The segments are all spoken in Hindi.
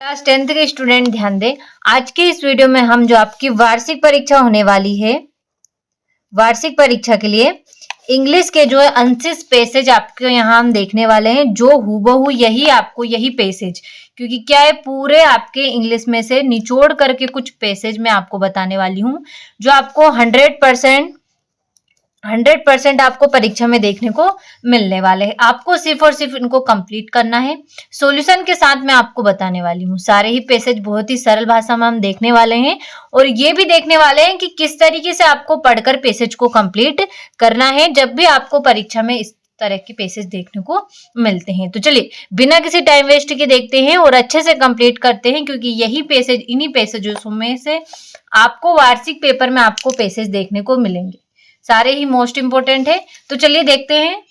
क्लास 10th के स्टूडेंट ध्यान दें। आज के इस वीडियो में हम जो आपकी वार्षिक परीक्षा होने वाली है, वार्षिक परीक्षा के लिए इंग्लिश के जो है 29 पैसेज आपके यहाँ हम देखने वाले हैं, जो हूबहू यही आपको यही पैसेज, क्योंकि क्या है पूरे आपके इंग्लिश में से निचोड़ करके कुछ पैसेज मैं आपको बताने वाली हूँ जो आपको 100% आपको परीक्षा में देखने को मिलने वाले हैं। आपको सिर्फ और सिर्फ इनको कंप्लीट करना है। सॉल्यूशन के साथ मैं आपको बताने वाली हूँ। सारे ही पैसेज बहुत ही सरल भाषा में हम देखने वाले हैं और ये भी देखने वाले हैं कि किस तरीके से आपको पढ़कर पैसेज को कंप्लीट करना है जब भी आपको परीक्षा में इस तरह के पैसेज देखने को मिलते हैं। तो चलिए बिना किसी टाइम वेस्ट के देखते हैं और अच्छे से कंप्लीट करते हैं, क्योंकि यही पैसेज इन्हीं पैसेजों में से आपको वार्षिक पेपर में आपको पैसेज देखने को मिलेंगे। सारे ही मोस्ट इंपोर्टेंट है। तो चलिए देखते हैं।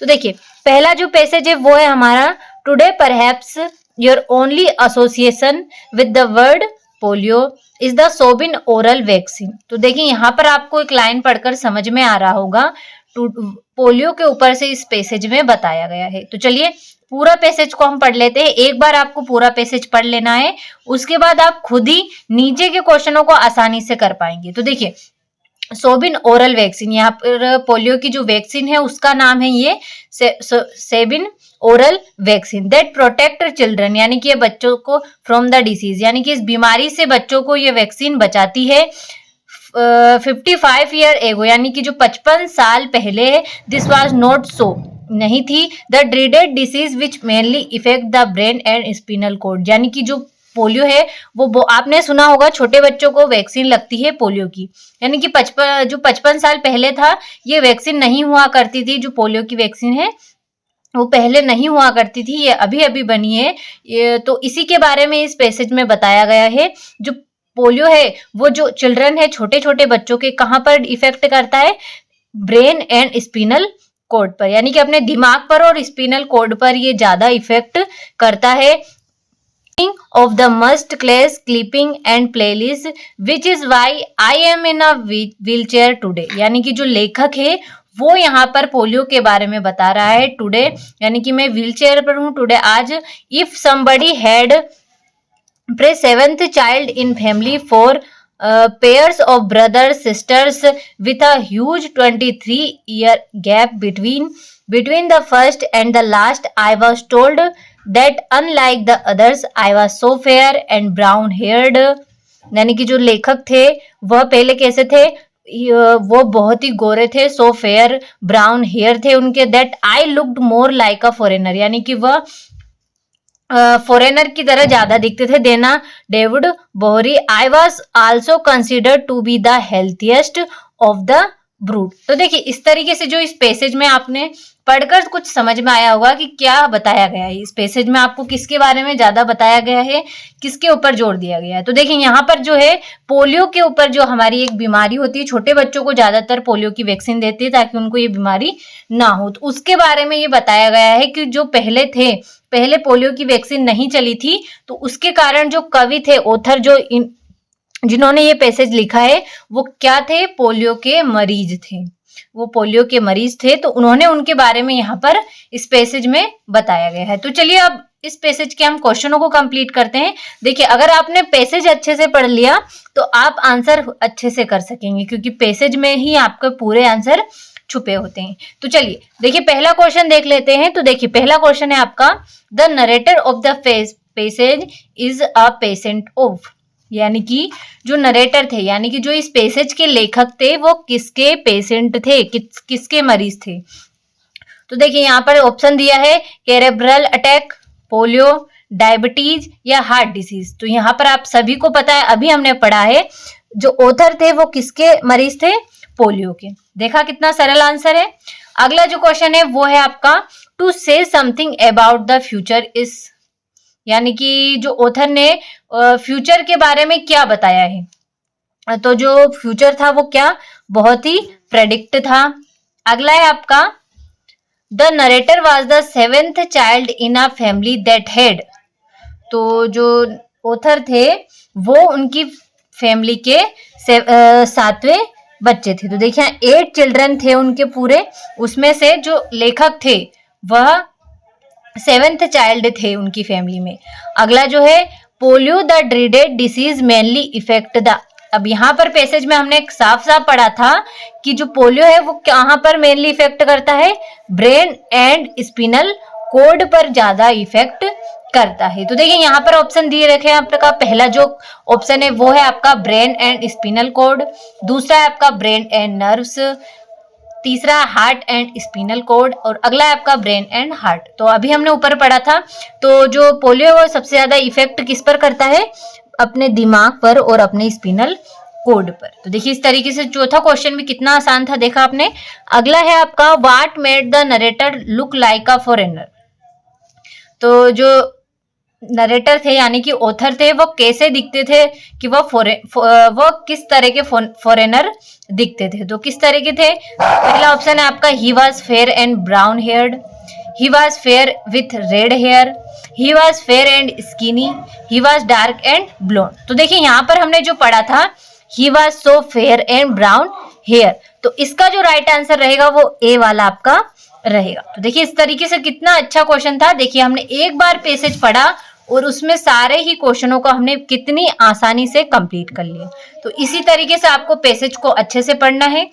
तो देखिए पहला जो पैसेज है वो है हमारा, today perhaps your only association with the word polio is the Sobin oral vaccine. तो देखिए यहाँ पर आपको एक लाइन पढ़कर समझ में आ रहा होगा, पोलियो के ऊपर से इस पैसेज में बताया गया है। तो चलिए पूरा पैसेज को हम पढ़ लेते हैं। एक बार आपको पूरा पैसेज पढ़ लेना है, उसके बाद आप खुद ही नीचे के क्वेश्चनों को आसानी से कर पाएंगे। तो देखिए सोबिन ओरल वैक्सीन, यहाँ पर पोलियो की जो वैक्सीन है उसका नाम है ये Sabin oral vaccine that protect children, यानी कि ये बच्चों को फ्रॉम द डिसीज, यानी कि इस बीमारी से बच्चों को ये वैक्सीन बचाती है 55 ईयर एगो, यानी कि जो 55 साल पहले दिस वाज नॉट सो नहीं थी the dreaded disease which mainly affect the brain and spinal cord, यानी कि जो पोलियो है वो आपने सुना होगा छोटे बच्चों को वैक्सीन लगती है पोलियो की, यानी कि 55 साल पहले था ये वैक्सीन नहीं हुआ करती थी। जो पोलियो की वैक्सीन है वो पहले नहीं हुआ करती थी, ये अभी अभी बनी है। ये तो इसी के बारे में इस पैसेज में बताया गया है। जो पोलियो है वो जो चिल्ड्रन है, छोटे छोटे बच्चों के कहाँ पर इफेक्ट करता है, ब्रेन एंड स्पिनल कॉर्ड पर, यानी कि अपने दिमाग पर और स्पिनल कॉर्ड पर ये ज्यादा इफेक्ट करता है। of the must class clipping and playlist which is why I am in a wheelchair today, यानी कि जो लेखक है वो यहाँ पर पोलियो के बारे में बता रहा है टुडे, यानी कि मैं व्हील चेयर पर हूँ टुडे आज। If somebody had pre 7th child in family for pairs of brothers sisters with a huge 23-year gap between the first and the last, I was told that unlike the others I was so fair and brown haired, यानी कि जो लेखक थे वह पहले कैसे थे, वो बहुत ही गोरे थे, सो फेयर ब्राउन हेयर थे उनके, that I looked more like a foreigner, यानी कि वह फॉरेनर की तरह ज्यादा दिखते थे। देना डेविड बोहरी, I was also considered to be the healthiest of the brood. तो देखिए इस तरीके से जो इस पैसेज में आपने पढ़कर कुछ समझ में आया होगा कि क्या बताया गया है इस पैसेज में, आपको किसके बारे में ज्यादा बताया गया है, किसके ऊपर जोर दिया गया है। तो देखिए यहाँ पर जो है पोलियो के ऊपर, जो हमारी एक बीमारी होती है, छोटे बच्चों को ज्यादातर पोलियो की वैक्सीन देती है ताकि उनको ये बीमारी ना हो, तो उसके बारे में ये बताया गया है कि जो पहले पोलियो की वैक्सीन नहीं चली थी, तो उसके कारण जो कवि थे, ऑथर जिन्होंने ये पैसेज लिखा है वो क्या थे, पोलियो के मरीज थे, वो पोलियो के मरीज थे, तो उन्होंने उनके बारे में यहाँ पर इस पैसेज में बताया गया है। तो चलिए अब इस पैसेज के हम क्वेश्चनों को कंप्लीट करते हैं। देखिए अगर आपने पैसेज अच्छे से पढ़ लिया तो आप आंसर अच्छे से कर सकेंगे, क्योंकि पैसेज में ही आपके पूरे आंसर छुपे होते हैं। तो चलिए देखिए पहला क्वेश्चन देख लेते हैं। तो देखिए पहला क्वेश्चन है आपका, the narrator of the passage is a patient of, यानी कि जो नरेटर थे, यानी कि जो इस पैसेज के लेखक थे वो किसके पेशेंट थे, किसके मरीज थे। तो देखिए यहाँ पर ऑप्शन दिया है सेरेब्रल अटैक, पोलियो, डायबिटीज या हार्ट डिसीज। तो यहाँ पर आप सभी को पता है, अभी हमने पढ़ा है जो ऑथर थे वो किसके मरीज थे, पोलियो के। देखा कितना सरल आंसर है। अगला जो क्वेश्चन है वो है आपका, to say something about the future is, यानी कि जो ऑथर ने फ्यूचर के बारे में क्या बताया है। तो जो फ्यूचर था वो क्या, बहुत ही प्रेडिक्ट था। अगला है आपका, the narrator was the 7th child in a family that had, तो जो ऑथर थे वो उनकी फैमिली के 7वें बच्चे थे। तो देखिए 8 चिल्ड्रन थे उनके पूरे, उसमें से जो लेखक थे वह 7th चाइल्ड थे उनकी फैमिली में। अगला जो है polio the dreaded disease mainly affect the, अब यहाँ पर पैसेज में हमने साफ साफ पढ़ा था कि जो पोलियो है वो कहाँ पर मेनली इफेक्ट करता है, ब्रेन एंड स्पिनल कोड पर ज्यादा इफेक्ट करता है। तो देखिए यहाँ पर ऑप्शन दिए रखे हैं आपका, पहला जो ऑप्शन है वो है आपका ब्रेन एंड स्पिनल कोड, दूसरा है आपका ब्रेन एंड नर्व्स, तीसरा हार्ट एंड स्पिनल कोड, और अगला है आपका ब्रेन एंड हार्ट। तो अभी हमने ऊपर पढ़ा था, तो जो पोलियो वो सबसे ज्यादा इफेक्ट किस पर करता है, अपने दिमाग पर और अपने स्पिनल कोड पर। तो देखिए इस तरीके से चौथा क्वेश्चन भी कितना आसान था, देखा आपने। अगला है आपका what made the narrator look like a foreigner, तो जो नरेटर थे यानी कि ऑथर थे वो कैसे दिखते थे, कि वो किस तरह के फॉरेनर दिखते थे, तो किस तरह के थे। पहला ऑप्शन है आपका he was fair and brown haired, he was fair with red hair, he was fair and skinny, he was dark and blonde. तो देखिए यहाँ पर हमने जो पढ़ा था he was so fair and brown hair, तो इसका जो राइट आंसर रहेगा वो ए वाला आपका रहेगा। तो देखिए इस तरीके से कितना अच्छा क्वेश्चन था। देखिए हमने एक बार पैसेज पढ़ा और उसमें सारे ही क्वेश्चनों को हमने कितनी आसानी से कंप्लीट कर लिया। तो इसी तरीके से आपको पैसेज को अच्छे से पढ़ना है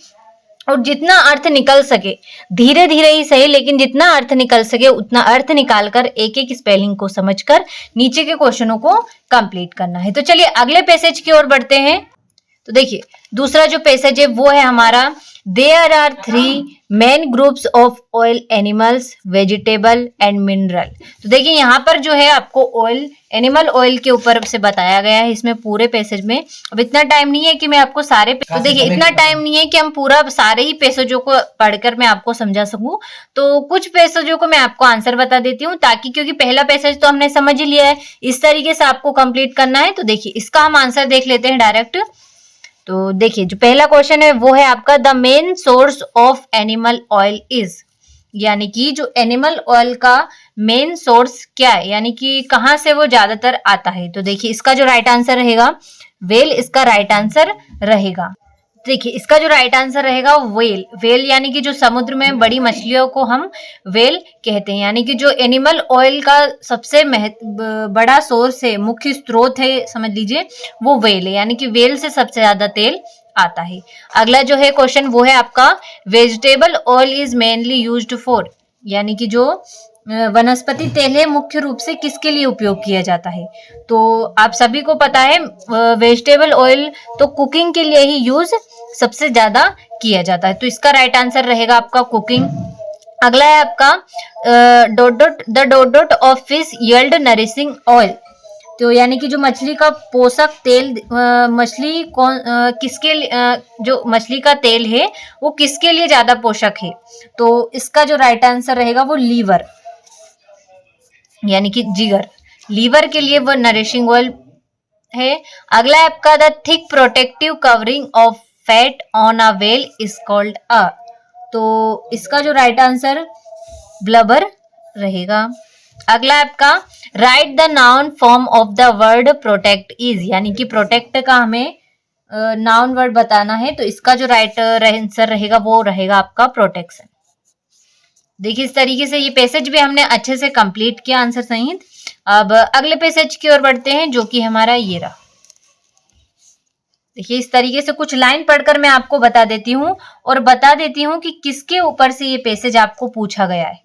और जितना अर्थ निकल सके, धीरे धीरे ही सही, लेकिन जितना अर्थ निकल सके उतना अर्थ निकालकर एक एक स्पेलिंग को समझकर नीचे के क्वेश्चनों को कंप्लीट करना है। तो चलिए अगले पैसेज की ओर बढ़ते हैं। तो देखिए दूसरा जो पैसेज है वो है हमारा there are 3 main groups of oil animals, vegetable and mineral. तो देखिए यहाँ पर जो है आपको ऑयल, एनिमल ऑयल के ऊपर से बताया गया है इसमें पूरे पैसेज में। अब इतना टाइम नहीं है कि मैं आपको सारे, तो देखिए इतना टाइम नहीं है कि हम पूरा सारे ही पैसेजों को पढ़कर मैं आपको समझा सकूं, तो कुछ पैसेजों को मैं आपको आंसर बता देती हूँ, ताकि क्योंकि पहला पैसेज तो हमने समझ ही लिया है, इस तरीके से आपको कंप्लीट करना है। तो देखिए इसका हम आंसर देख लेते हैं डायरेक्ट। तो देखिए जो पहला क्वेश्चन है वो है आपका the main source of animal oil is, यानी कि जो एनिमल ऑयल का मेन सोर्स क्या है, यानी कि कहाँ से वो ज्यादातर आता है। तो देखिए इसका जो राइट आंसर रहेगा वेल, इसका राइट आंसर रहेगा। देखिए इसका जो राइट आंसर रहेगा वेल, वेल यानी कि जो समुद्र में बड़ी मछलियों को हम वेल कहते हैं, यानी कि जो एनिमल ऑयल का सबसे बड़ा सोर्स है, मुख्य स्रोत है समझ लीजिए, वो वेल है, यानी कि वेल से सबसे ज्यादा तेल आता है। अगला जो है क्वेश्चन वो है आपका vegetable oil is mainly used for, यानी कि जो वनस्पति तेल है मुख्य रूप से किसके लिए उपयोग किया जाता है। तो आप सभी को पता है वेजिटेबल ऑयल तो कुकिंग के लिए ही यूज सबसे ज्यादा किया जाता है, तो इसका राइट आंसर रहेगा आपका कुकिंग। अगला है आपका द डोडोट of fish yield nourishing oil, तो यानी कि जो मछली का पोषक तेल, मछली कौन किसके जो मछली का तेल है वो किसके लिए ज्यादा पोषक है। तो इसका जो राइट आंसर रहेगा वो लीवर, यानी कि जिगर, लीवर के लिए वो नरिशिंग ऑयल है। अगला है आपका the thick protective covering of fat on a well is called a, तो इसका जो राइट आंसर ब्लबर रहेगा। अगला है आपका right the noun form of the word protect is, यानी कि प्रोटेक्ट का हमें नाउन वर्ड बताना है, तो इसका जो राइट आंसर रहेगा वो रहेगा आपका प्रोटेक्शन। देखिए इस तरीके से ये पैसेज भी हमने अच्छे से कंप्लीट किया आंसर सहित। अब अगले पैसेज की ओर बढ़ते हैं जो कि हमारा ये रहा। देखिए इस तरीके से कुछ लाइन पढ़कर मैं आपको बता देती हूँ और बता देती हूँ कि किसके ऊपर से ये पैसेज आपको पूछा गया है।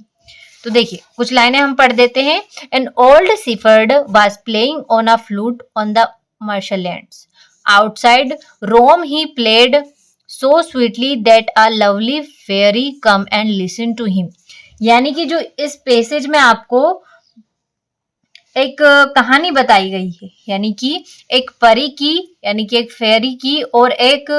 तो देखिए कुछ लाइनें हम पढ़ देते हैं। An old shepherd was playing on a flute on the marshlands outside Rome he played so sweetly that a lovely fairy come and listen to him, यानी कि जो इस पैसेज में आपको एक कहानी बताई गई है, यानी कि एक परी की, यानी कि एक फेरी की और एक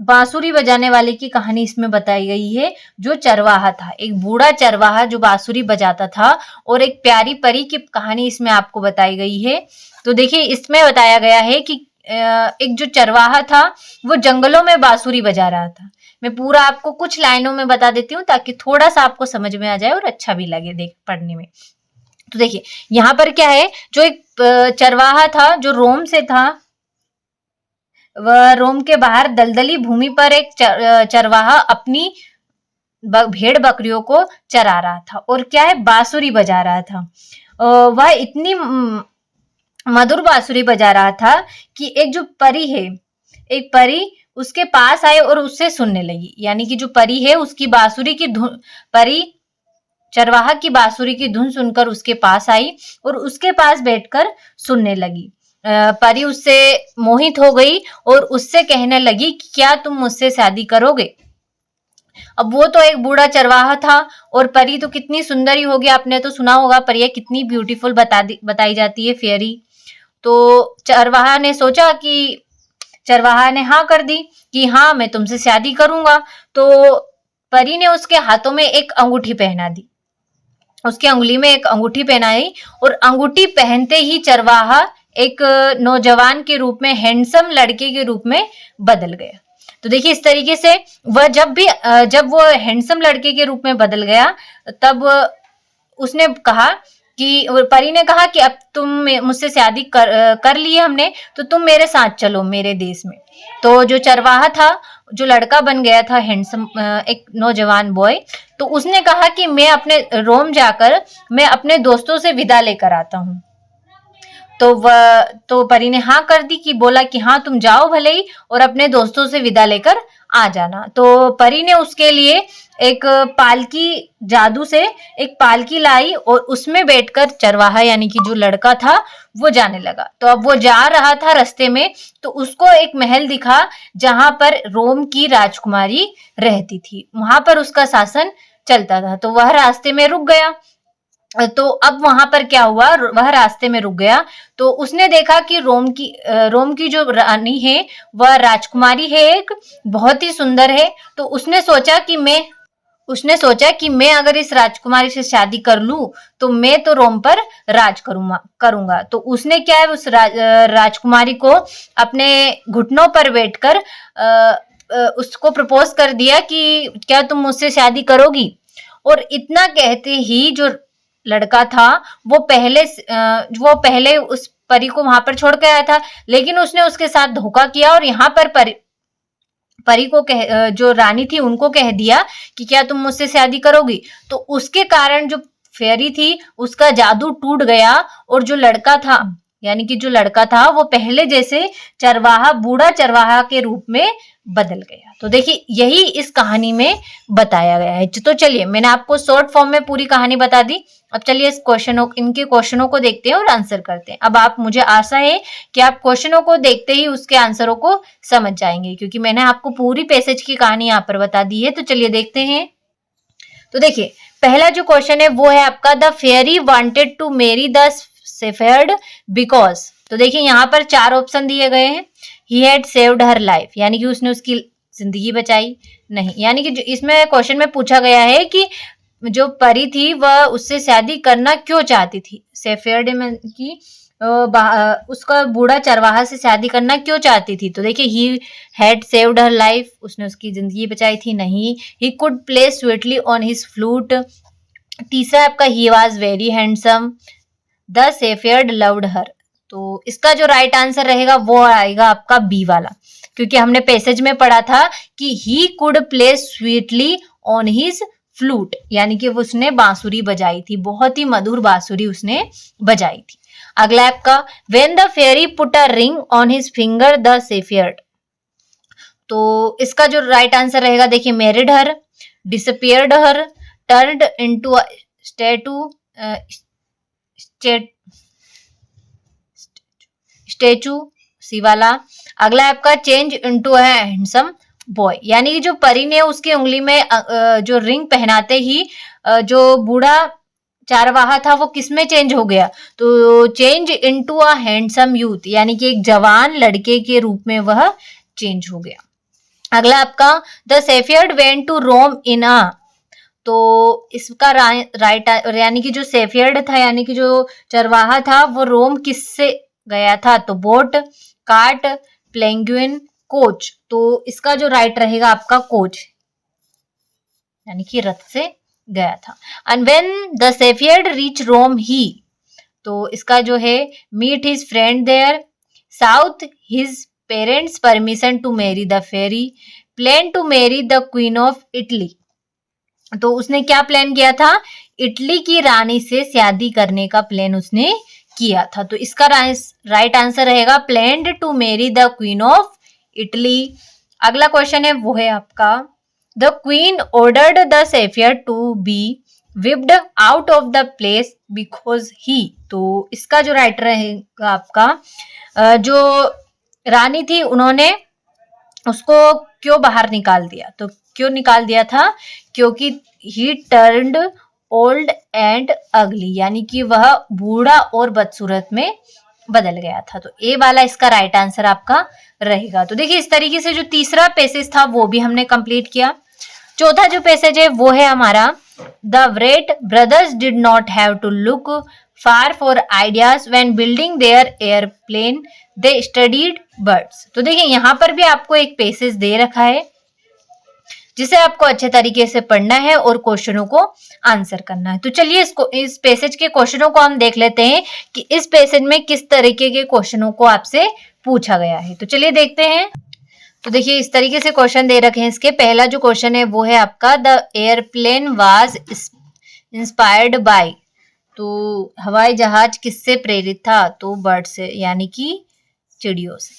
बांसुरी बजाने वाले की कहानी इसमें बताई गई है। जो चरवाहा था, एक बूढ़ा चरवाहा जो बांसुरी बजाता था, और एक प्यारी परी की कहानी इसमें आपको बताई गई है। तो देखिए इसमें बताया गया है कि एक जो चरवाहा था वो जंगलों में बांसुरी बजा रहा था। मैं पूरा आपको कुछ लाइनों में बता देती हूँ ताकि थोड़ा सा आपको समझ में आ जाए और अच्छा भी लगे देख पढ़ने में। तो देखिए यहाँ पर क्या है, जो एक चरवाहा था जो रोम से था, वह रोम के बाहर दलदली भूमि पर एक चरवाहा अपनी भेड़ बकरियों को चरा रहा था और क्या है, बांसुरी बजा रहा था। वह इतनी मधुर बांसुरी बजा रहा था कि एक जो परी है, एक परी उसके पास आई और उससे सुनने लगी। यानी कि जो परी है उसकी बांसुरी की धुन, परी चरवाहा की बांसुरी की धुन सुनकर उसके पास आई और उसके पास बैठकर सुनने लगी। परी उससे मोहित हो गई और उससे कहने लगी कि क्या तुम मुझसे शादी करोगे। अब वो तो एक बूढ़ा चरवाहा था और परी तो कितनी सुंदर ही होगी, आपने तो सुना होगा परियां कितनी ब्यूटीफुल बताई जाती है, फेयरी। तो चरवाहा ने हाँ कर दी कि हाँ मैं तुमसे शादी करूंगा। तो परी ने उसके हाथों में एक अंगूठी पहना दी, उसकी अंगुली में एक अंगूठी पहनाई और अंगूठी पहनते ही चरवाहा एक नौजवान के रूप में, हैंडसम लड़के के रूप में बदल गया। तो देखिए इस तरीके से वह जब वो हैंडसम लड़के के रूप में बदल गया, तब उसने कहा कि, परी ने कहा कि अब तुम मुझसे शादी कर ली है हमने, तो तुम मेरे साथ चलो मेरे देश में। तो जो चरवाहा था, जो लड़का बन गया था हैंडसम, एक नौजवान बॉय, तो उसने कहा कि मैं अपने रोम जाकर मैं अपने दोस्तों से विदा लेकर आता हूँ। तो परी ने हाँ कर दी, कि बोला कि हाँ तुम जाओ भले ही और अपने दोस्तों से विदा लेकर आ जाना। तो परी ने उसके लिए एक पालकी, जादू से एक पालकी लाई और उसमें बैठकर चरवाहा यानी कि जो लड़का था वो जाने लगा। तो अब वो जा रहा था, रास्ते में तो उसको एक महल दिखा जहां पर रोम की राजकुमारी रहती थी, वहां पर उसका शासन चलता था। तो वह रास्ते में रुक गया। तो अब वहां पर क्या हुआ, वह रास्ते में रुक गया तो उसने देखा कि रोम की जो रानी है वह राजकुमारी है, एक बहुत ही सुंदर है। तो उसने सोचा कि मैं अगर इस राजकुमारी से शादी कर लूं तो मैं तो रोम पर राज करूंगा। तो उसने क्या है, उस राजकुमारी को अपने घुटनों पर बैठकर उसको प्रपोज कर दिया कि क्या तुम मुझसे शादी करोगी। और इतना कहते ही जो लड़का था वो पहले उस परी को वहां पर छोड़ के आया था, लेकिन उसने उसके साथ धोखा किया और यहाँ पर परी को जो रानी थी उनको कह दिया कि क्या तुम मुझसे शादी करोगी। तो उसके कारण जो फेरी थी उसका जादू टूट गया और जो लड़का था, यानी कि जो लड़का था वो पहले जैसे बूढ़ा चरवाहा के रूप में बदल गया। तो देखिए यही इस कहानी में बताया गया है। तो चलिए मैंने आपको शॉर्ट फॉर्म में पूरी कहानी बता दी। अब चलिए इनके क्वेश्चनों को देखते हैं और आंसर करते हैं। अब आप, मुझे आशा है कि आप क्वेश्चनों को देखते ही उसके आंसरों को समझ जाएंगे, क्योंकि मैंने आपको पूरी पैसेज की कहानी यहाँ पर बता दी है। तो चलिए देखते हैं। तो देखिए पहला जो क्वेश्चन है वो है आपका, the fairy wanted to marry the shepherd because. तो देखिए यहाँ पर 4 ऑप्शन दिए गए हैं। He had saved her life, यानी कि उसने उसकी जिंदगी बचाई। नहीं, यानी कि जो इसमें क्वेश्चन में पूछा गया है कि जो परी थी वह उससे शादी करना क्यों चाहती थी, शेफर्ड में की उसका बूढ़ा चरवाहा से शादी करना क्यों चाहती थी। तो देखिए ही हैड सेव्ड हर लाइफ, उसने उसकी जिंदगी बचाई थी। नहीं, he could play sweetly on his flute. तीसरा आपका, he was very handsome, the shepherd loved her. तो इसका जो राइट आंसर रहेगा वो आएगा आपका बी वाला, क्योंकि हमने पैसेज में पढ़ा था कि he could play sweetly on his flute, यानी कि उसने बांसुरी बजाई थी, बहुत ही मधुर बांसुरी उसने बजाई थी। अगला आपका, when the fairy put a ring on his finger the shepherd. तो इसका जो राइट आंसर रहेगा, देखिए married her, disappeared her, turned into a statue, C वाला। अगला आपका, change into a handsome boy, यानी कि जो परी ने उसकी उंगली में जो रिंग पहनाते ही जो बूढ़ा चारवाहा था वो किसमें चेंज हो गया, तो change into a handsome youth, यानी कि एक जवान लड़के के रूप में वह चेंज हो गया। अगला आपका, द शेफर्ड वेंट टू रोम इन अ। तो इसका राइट यानी कि जो शेफर्ड था, यानी कि जो चरवाहा था, वो रोम किससे गया था, तो बोट, कार्ट, पेंगुइन, कोच। तो इसका जो राइट रहेगा आपका कोच, यानी कि रथ से गया था। And when the shepherd reach Rome he, तो इसका जो है, meet his friend there, sought his parents permission to marry the fairy, plan to marry the queen of Italy. तो उसने क्या प्लान किया था, इटली की रानी से शादी करने का प्लान उसने किया था। तो इसका राइट आंसर रहेगा planned to marry the queen of Italy. अगला क्वेश्चन है वो है आपका, the queen ordered the shepherd to be whipped out of the place because he. तो इसका जो राइट रहेगा आपका, जो रानी थी उन्होंने उसको क्यों बाहर निकाल दिया, तो क्यों निकाल दिया था, क्योंकि ही टर्न्ड ओल्ड एंड अगली, यानी कि वह बूढ़ा और बदसूरत में बदल गया था। तो ए वाला इसका राइट आंसर आपका रहेगा। तो देखिए इस तरीके से जो तीसरा पैसेज था वो भी हमने कंप्लीट किया। चौथा जो पैसेज है वो है हमारा, the Wright brothers did not have to look far for ideas when building their airplane, they studied birds. तो देखिए यहाँ पर भी आपको एक पैसेज दे रखा है जिसे आपको अच्छे तरीके से पढ़ना है और क्वेश्चनों को आंसर करना है। तो चलिए इस पैसेज के क्वेश्चनों को हम देख लेते हैं कि इस पैसेज में किस तरीके के क्वेश्चनों को आपसे पूछा गया है। तो चलिए देखते हैं। तो देखिए इस तरीके से क्वेश्चन दे रखे हैं इसके। पहला जो क्वेश्चन है वो है आपका, the airplane was inspired by. तो हवाई जहाज किससे प्रेरित था, तो बर्ड से, यानी कि चिड़ियों से।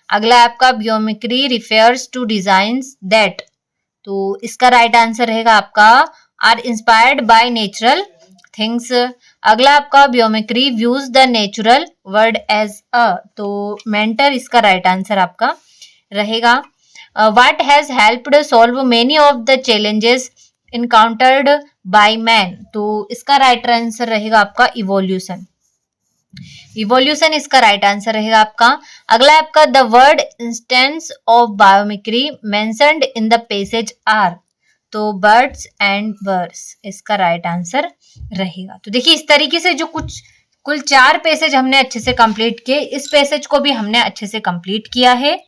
अगला आपका, biomimicry refers to designs that. तो इसका राइट आंसर रहेगा आपका, are inspired by natural things. अगला आपका, biomimicry views the natural world as a. तो मेंटर इसका राइट आंसर आपका रहेगा। What has helped solve many of the challenges encountered by man. तो इसका राइट आंसर रहेगा आपका इवोल्यूशन। इवोल्यूशन इसका राइट आंसर रहेगा आपका। अगला आपका, the word instance of biomimicry mentioned in the passage are. तो बर्ड्स एंड बर्ड्स इसका राइट आंसर रहेगा। तो देखिए इस तरीके से जो कुल 4 पैसेज हमने अच्छे से कंप्लीट किए, इस पैसेज को भी हमने अच्छे से कंप्लीट किया है।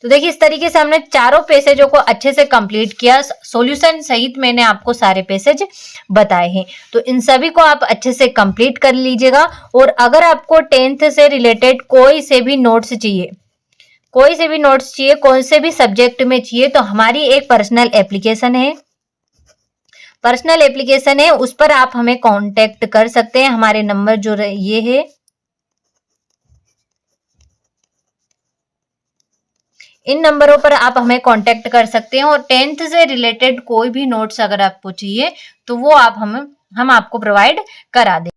तो देखिए इस तरीके से हमने चारों पैसेजों को अच्छे से कंप्लीट किया, सॉल्यूशन सहित मैंने आपको सारे पैसेज बताए हैं। तो इन सभी को आप अच्छे से कंप्लीट कर लीजिएगा। और अगर आपको 10th से रिलेटेड कोई से भी नोट्स चाहिए, कोई से भी सब्जेक्ट में चाहिए, तो हमारी एक पर्सनल एप्लीकेशन है, उस पर आप हमें कांटेक्ट कर सकते हैं। हमारे नंबर जो ये है, इन नंबरों पर आप हमें कांटेक्ट कर सकते हैं। और 10th से रिलेटेड कोई भी नोट्स अगर आपको चाहिए तो वो हम आपको प्रोवाइड करा दें।